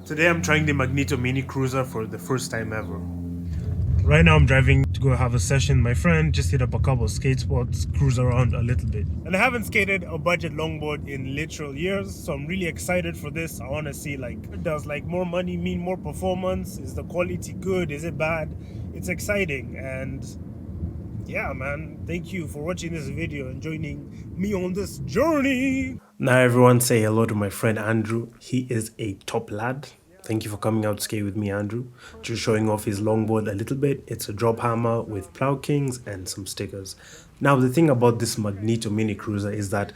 Today I'm trying the Magneto Mini Cruiser for the first time ever. Right now I'm driving to go have a session. My friend just hit up a couple of skate spots, cruise around a little bit. And I haven't skated a budget longboard in literal years, so I'm really excited for this. I want to see does more money mean more performance? Is the quality good? Is it bad? It's exciting, and yeah, man, thank you for watching this video and joining me on this journey. Now everyone say hello to my friend Andrew. He is a top lad. Thank you for coming out to skate with me, Andrew. Just showing off his longboard a little bit. It's a drop hammer with plow kings and some stickers. Now the thing about this Magneto Mini Cruiser is that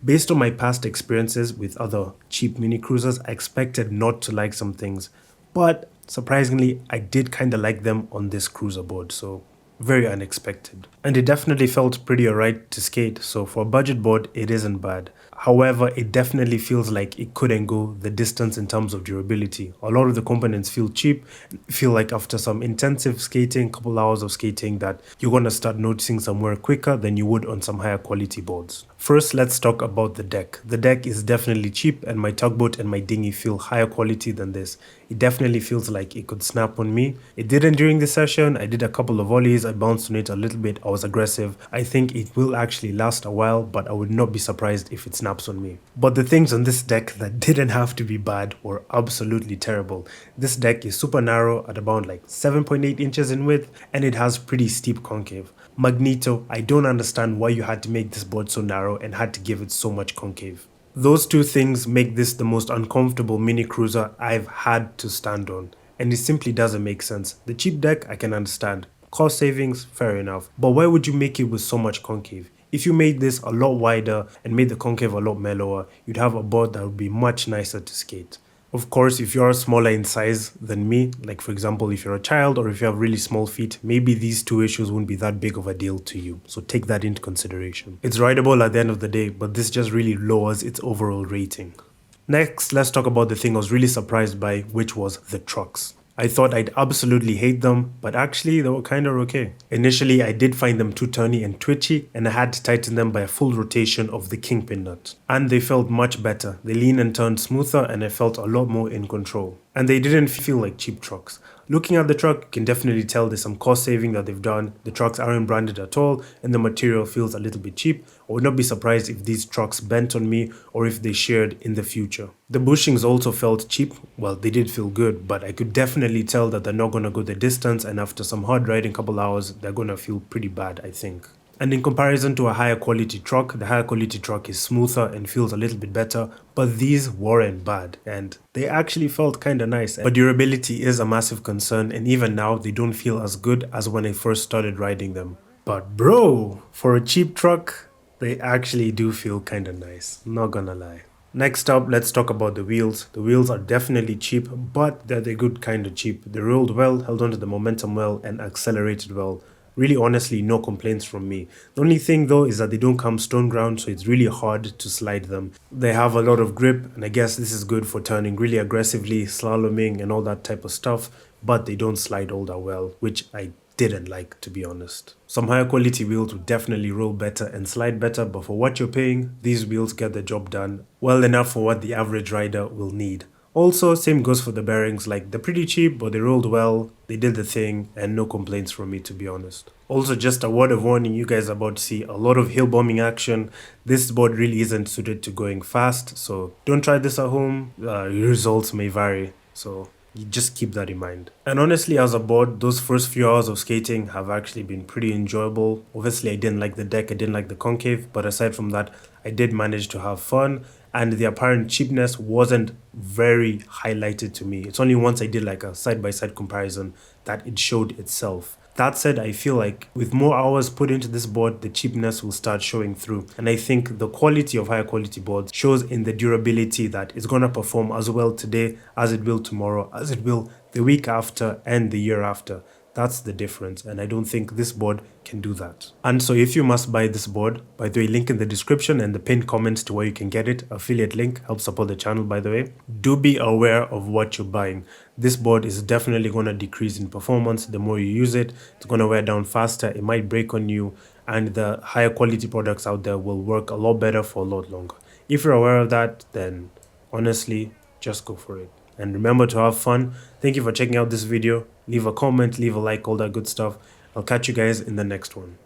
based on my past experiences with other cheap mini cruisers, I expected not to like some things, but surprisingly I did kind of like them on this cruiser board. So very unexpected, and it definitely felt pretty alright to skate, so for a budget board it isn't bad. However, it definitely feels like it couldn't go the distance in terms of durability. A lot of the components feel cheap, feel like after some intensive skating, couple hours of skating, that you're gonna start noticing some wear quicker than you would on some higher quality boards. First, let's talk about the deck. The deck is definitely cheap, and my tugboat and my dinghy feel higher quality than this. It definitely feels like it could snap on me. It didn't during the session. I did a couple of ollies, I bounced on it a little bit, I was aggressive. I think it will actually last a while, but I would not be surprised if it snaps on me. But the things on this deck that didn't have to be bad were absolutely terrible. This deck is super narrow at about 7.8 inches in width, and it has pretty steep concave. Magneto, I don't understand why you had to make this board so narrow and had to give it so much concave. Those two things make this the most uncomfortable mini cruiser I've had to stand on, and it simply doesn't make sense. The cheap deck I can understand, cost savings fair enough, but why would you make it with so much concave? If you made this a lot wider and made the concave a lot mellower, you'd have a board that would be much nicer to skate. Of course, if you're smaller in size than me, like for example if you're a child or if you have really small feet, maybe these two issues wouldn't be that big of a deal to you, so take that into consideration. It's rideable at the end of the day, but this just really lowers its overall rating. Next, let's talk about the thing I was really surprised by, which was the trucks. I thought I'd absolutely hate them, but actually they were kinda okay. Initially I did find them too turny and twitchy, and I had to tighten them by a full rotation of the kingpin nut. And they felt much better. They leaned and turned smoother, and I felt a lot more in control. And they didn't feel like cheap trucks. Looking at the truck, you can definitely tell there's some cost saving that they've done. The trucks aren't branded at all, and the material feels a little bit cheap. I would not be surprised if these trucks bent on me or if they shared in the future. The bushings also felt cheap. Well, they did feel good, but I could definitely tell that they're not gonna go the distance, and after some hard riding couple hours, they're gonna feel pretty bad, I think. And in comparison to a higher quality truck, the higher quality truck is smoother and feels a little bit better, but these weren't bad and they actually felt kinda nice. But durability is a massive concern, and even now they don't feel as good as when I first started riding them. But bro, for a cheap truck, they actually do feel kinda nice, not gonna lie. Next up, let's talk about the wheels. The wheels are definitely cheap, but they're the good kind of cheap. They rolled well, held onto the momentum well, and accelerated well. Really, honestly, no complaints from me. The only thing though is that they don't come stone ground, so it's really hard to slide them. They have a lot of grip, and I guess this is good for turning really aggressively, slaloming and all that type of stuff, but they don't slide all that well, which I didn't like, to be honest. Some higher quality wheels would definitely roll better and slide better, but for what you're paying, these wheels get the job done well enough for what the average rider will need. Also, same goes for the bearings, they're pretty cheap, but they rolled well, they did the thing, and no complaints from me, to be honest. Also, just a word of warning, you guys are about to see a lot of hill bombing action. This board really isn't suited to going fast, so don't try this at home. Your results may vary, so you just keep that in mind. And honestly, as a board, those first few hours of skating have actually been pretty enjoyable. Obviously, I didn't like the deck, I didn't like the concave, but aside from that, I did manage to have fun, and the apparent cheapness wasn't very highlighted to me. It's only once I did a side-by-side comparison that it showed itself. That said, I feel like with more hours put into this board, the cheapness will start showing through. And I think the quality of higher quality boards shows in the durability that it's gonna perform as well today as it will tomorrow, as it will the week after and the year after. That's the difference, and I don't think this board can do that. And so if you must buy this board, by the way, link in the description and the pinned comments to where you can get it. Affiliate link helps support the channel, by the way. Do be aware of what you're buying. This board is definitely going to decrease in performance the more you use it. It's going to wear down faster, it might break on you, and the higher quality products out there will work a lot better for a lot longer. If you're aware of that, then honestly, just go for it. and remember to have fun. Thank you for checking out this video. Leave a comment, leave a like, all that good stuff. I'll catch you guys in the next one.